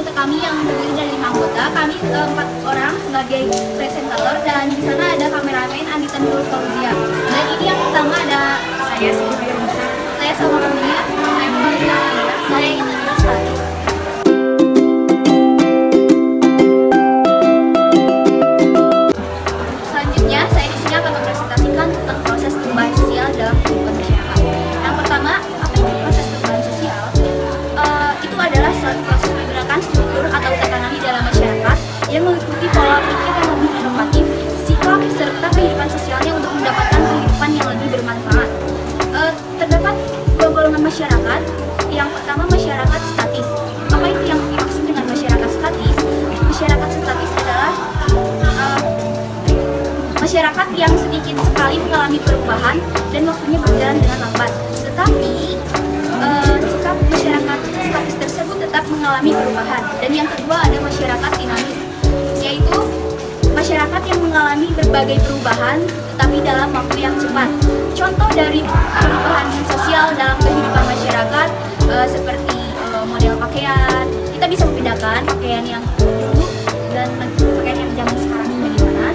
anggota kami yang terdiri dari 5 anggota. Kami 4 orang sebagai presentator, dan di sana ada kameramen Andita Nurul Fauzia. Dan ini yang pertama ada saya Sylvia Musa. Saya sama Kamia. Saya Maulida. Saya Intan Lestari. Selanjutnya saya di sini akan mempresentasikan tentang proses perubahan sosial dalam kehidupan masyarakat. Yang pertama, apa itu proses perubahan sosial? Itu adalah suatu proses pergerakan struktur atau tekanan di dalam masyarakat yang mengikuti pola pikir yang lebih inovatif, sikap serta kehidupan sosialnya untuk mendapatkan kehidupan yang lebih bermanfaat. Terdapat dua golongan masyarakat. Yang pertama, masyarakat statis. Apa itu yang dimaksud dengan masyarakat statis? Masyarakat statis adalah masyarakat yang sedikit sekali mengalami perubahan dan waktunya berjalan dengan lambat. Tetapi sikap masyarakat statis tersebut tetap mengalami perubahan. Dan yang kedua ada masyarakat dinamis, yaitu masyarakat yang mengalami berbagai perubahan tetapi dalam waktu yang cepat. Contoh dari perubahan sosial dalam kehidupan masyarakat seperti model pakaian. Kita bisa membedakan pakaian yang dulu dan pakaian yang zaman sekarang bagaimana.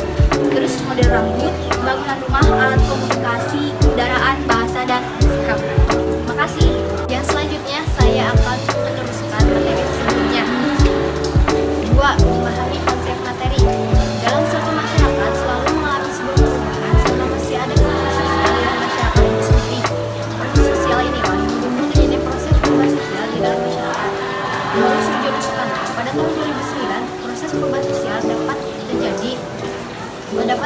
Terus model rambut, bangunan rumah, alat komunikasi, kendaraan, bahasa, dan sikap. Terima kasih. Yang selanjutnya saya akan meneruskan materi sebelumnya. 2. Memahami konsep materi. Dalam suatu masyarakat selalu mengalami sebuah perubahan selama masih ada proses sosial di dalam masyarakat itu sendiri. Proses sosial ini mendukung terjadi proses perubahan sosial di dalam masyarakat. Menurut Suryo Sukanto, pada tahun 2009, proses perubahan sosial dapat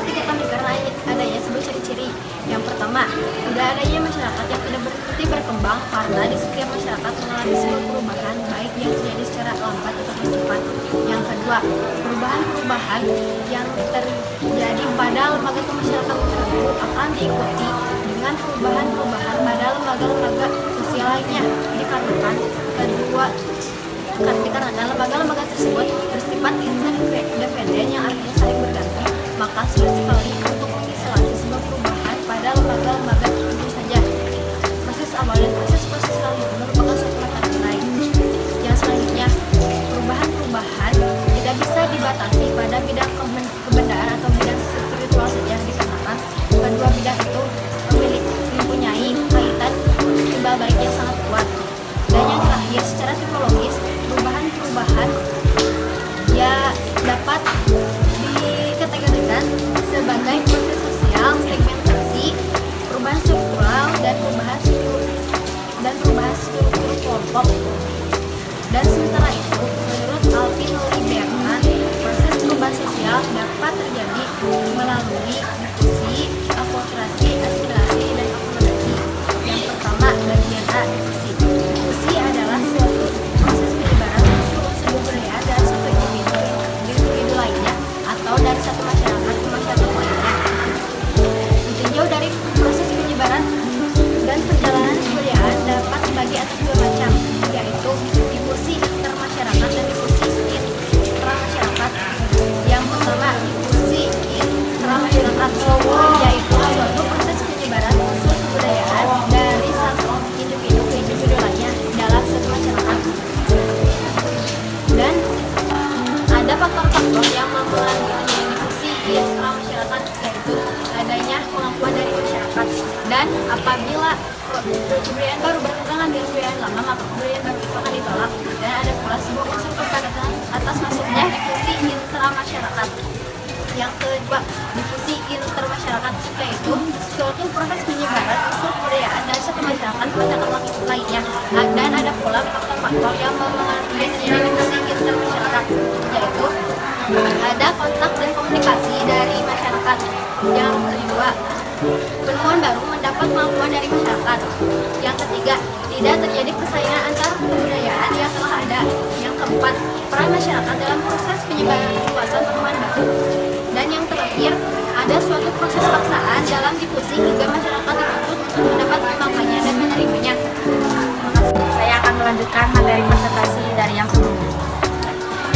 diketahui karena adanya sebuah ciri-ciri. Yang pertama, tidak adanya masyarakat yang tidak berhenti berkembang karena di setiap masyarakat mengalami sebuah perubahan baik yang terjadi secara lambat atau cepat. Yang kedua, perubahan-perubahan yang terjadi pada lembaga kemasyarakatan tersebut akan diikuti dengan perubahan-perubahan pada lembaga-lembaga sosial lainnya. Dikarenakan lembaga-lembaga tersebut bersifat interdependen yang artinya saling bergantung, maka sulit sekali untuk mengisolasi sebuah perubahan pada lembaga-lembaga tertentu saja. Proses awal dan proses selanjutnya merupakan suatu materi lain. Yang selanjutnya, perubahan-perubahan tidak bisa dibatasi pada bidang kebendaan atau bidang spiritual saja, dikarenakan kedua bidang itu mempunyai kaitan timbal balik yang sangat kuat. Dan yang terakhir, secara psikologis, perubahan-perubahan ya dapat dikategorikan sebagai proses sosial, segmentasi, perubahan struktural, dan perubahan struktur kelompok. Dan sementara itu, menurut Alvin Liberman, proses perubahan sosial dapat terjadi melalui diskusi, akulturasi, aspirasi, dan akomodasi. Yang pertama, bagian A, diskusi. Diskusi adalah suatu proses penyebaran unsur-unsur kebudayaan dari satu individu lainnya atau dari satu masyarakat ke masyarakat lainnya. Ditinjau dari proses penyebaran dan perjalanan kebudayaan dapat dibagi atas dua macam, yaitu difusi intermasyarakat dan difusi intramasyarakat. Yang pertama, difusi intramasyarakat, yaitu suatu proses penyebaran unsur kebudayaan dari satu individu ke individu lainnya dalam satu masyarakat. Dan ada faktor-faktor yang mempengaruhi terjadi difusi intramasyarakat, yaitu adanya pengakuan dari masyarakat. Dan apabila kebudayaan baru bertentangan dengan kebudayaan lama, maka kebudayaan baru itu akan ditolak. Dan ada pula sebuah unsur kepadatan atas masuknya difusi intermasyarakat. Yang kedua, difusi intermasyarakat, yaitu suatu proses penyebaran unsur kebudayaan dari satu masyarakat ke masyarakat lainnya. Dan ada pula faktor-faktor yang mempengaruhi terjadi difusi intermasyarakat, yaitu ada kontak dan komunikasi dari masyarakat. Yang kedua, penemuan baru mendapat pengakuan dari masyarakat. Yang ketiga, tidak terjadi persaingan antar kebudayaan yang telah ada. Yang keempat, peran masyarakat dalam proses penyebaran luasan penemuan baru. Dan yang terakhir, ada suatu proses paksaan dalam difusi hingga masyarakat dituntut untuk mendapat makanya dan menerimanya. Saya akan melanjutkan materi presentasi dari yang sebelumnya.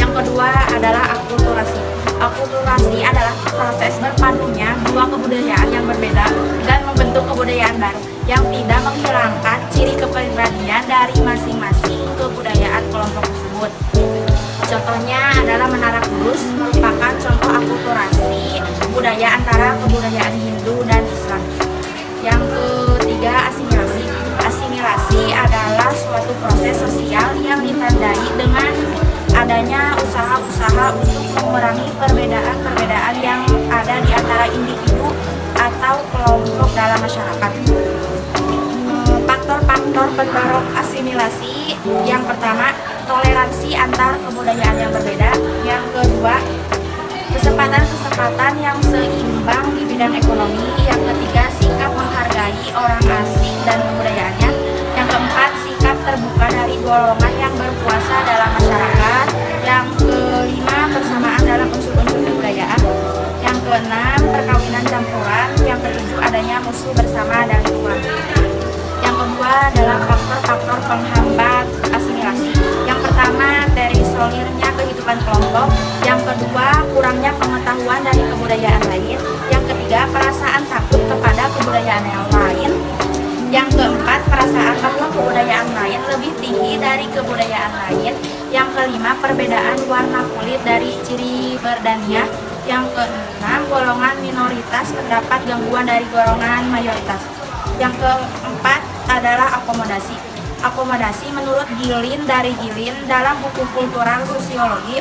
Yang kedua adalah akulturasi. Akulturasi adalah proses berpadunya dua kebudayaan yang berbeda dan membentuk kebudayaan baru yang tidak menghilangkan ciri kepribadian dari masing-masing kebudayaan kelompok tersebut. Contohnya adalah Menara Kudus merupakan contoh akulturasi budaya antara kebudayaan Hindu dan Islam. Yang ketiga, asimilasi. Asimilasi adalah suatu proses sosial yang ditandai dengan adanya usaha-usaha untuk mengurangi perbedaan-perbedaan yang ada di antara individu atau kelompok dalam masyarakat. Faktor-faktor pendorong asimilasi, yang pertama, toleransi antar kebudayaan yang berbeda. Yang kedua, kesempatan-kesempatan yang seimbang di bidang ekonomi. Yang ketiga, sikap menghargai orang asing dan kebudayaannya. Yang keempat, sikap terbuka dari golongan yang berkuasa dalam masyarakat. Yang kelima, persamaan dalam unsur-unsur kebudayaan. Yang keenam, perkawinan campuran. Yang ketujuh, adanya musuh bersama dan uang. Yang kedua adalah faktor-faktor penghambat asimilasi. Yang pertama, terisolirnya kehidupan kelompok. Yang kedua, kurangnya pengetahuan dari kebudayaan lain. Yang ketiga, perasaan takut kepada kebudayaan yang lain. Yang keempat, perasaan bahwa kebudayaan lain lebih tinggi dari kebudayaan lain. Yang kelima, perbedaan warna kulit dari ciri berdannya. Yang keenam, golongan minoritas terdapat gangguan dari golongan mayoritas. Yang keempat adalah akomodasi. Akomodasi menurut Gilin dari Gilin dalam buku Kultural Sosiologi,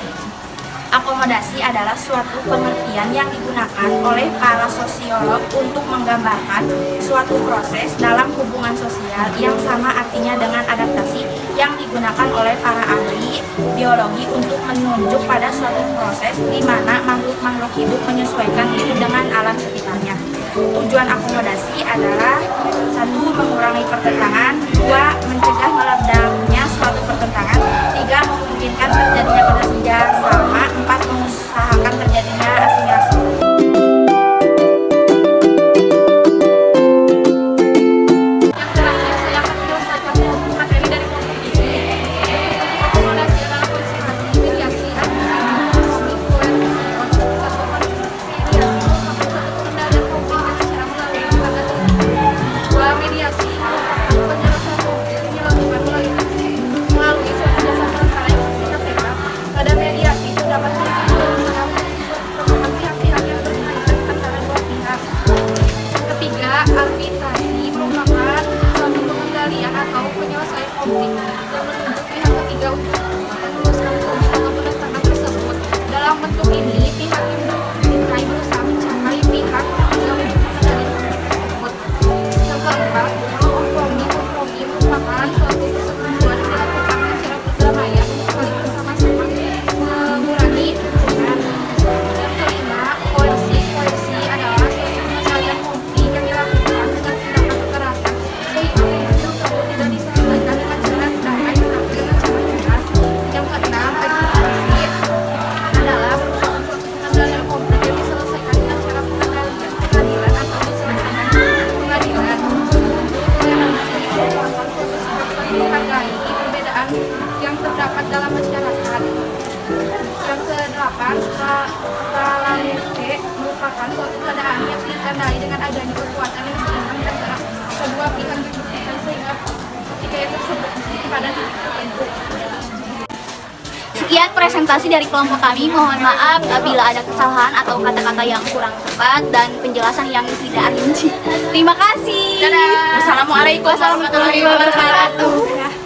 akomodasi adalah suatu pengertian yang digunakan oleh para sosiolog untuk menggambarkan suatu proses dalam hubungan sosial yang sama artinya dengan adaptasi yang digunakan oleh para ahli biologi untuk menunjuk pada suatu proses di mana makhluk-makhluk hidup menyesuaikan diri dengan alam sekitarnya. Tujuan akomodasi adalah: 1. Mengurangi pertentangan, 2. Mencegah meledaknya suatu pertentangan, 3. Memungkinkan terjadinya kerja sama, 4. Mengusahakan terjadinya asimilasi. Yang terakhir, saya akan menyelesaikan materi dari kelompok ini. Akomodasi adalah konsentrasi mediasi antara ekonomi, mediasi merupakan penyelesaian konflik yang dilakukan melalui suatu jasa antara yang bersifat netral. Pada mediasi itu dapat menyelesaikan pihak-pihak yang berkaitan antara dua pihak. Ketiga, arbitrasi merupakan suatu pengendalian atau penyelesaian konflik yang menunjuk pihak ketiga untuk memuluskan konflik atau penentangan tersebut. Dalam bentuk ini, pihak yang dimintai berusaha mencapai pihak ketiga untuk mengendalikan konflik tersebut. Yang keempat, kompromi merupakan suatu persetujuan yang dilakukan secara perdamaian untuk saling bersama-sama mengurangi hubungan. Yang kelima, koersi adalah suatu pengendalian konflik yang dilakukan dengan tindakan kekerasan sehingga konflik tersebut tidak diselesaikan dengan cara damai tetapi dengan cara keras. Yang keenam, eksekusi adalah merupakan suatu pengendalian konflik yang diselesaikan dengan cara pengadilan atau diselesaikan pengadilan. Toleransi merupakan suatu sikap saling menghargai perbedaan yang terdapat dalam masyarakat. Yang kedelapan, toleransi merupakan suatu keadaan yang ditandai dengan adanya kekuatan yang seimbang antara kedua pihak yang berbeda sehingga ketika yang tersebut pada titik tertentu. Sekian presentasi dari kelompok kami. Mohon maaf apabila ada kesalahan atau kata-kata yang kurang tepat dan penjelasan yang tidak rinci. Terima kasih. Dadah. Wassalamualaikum warahmatullahi wabarakatuh.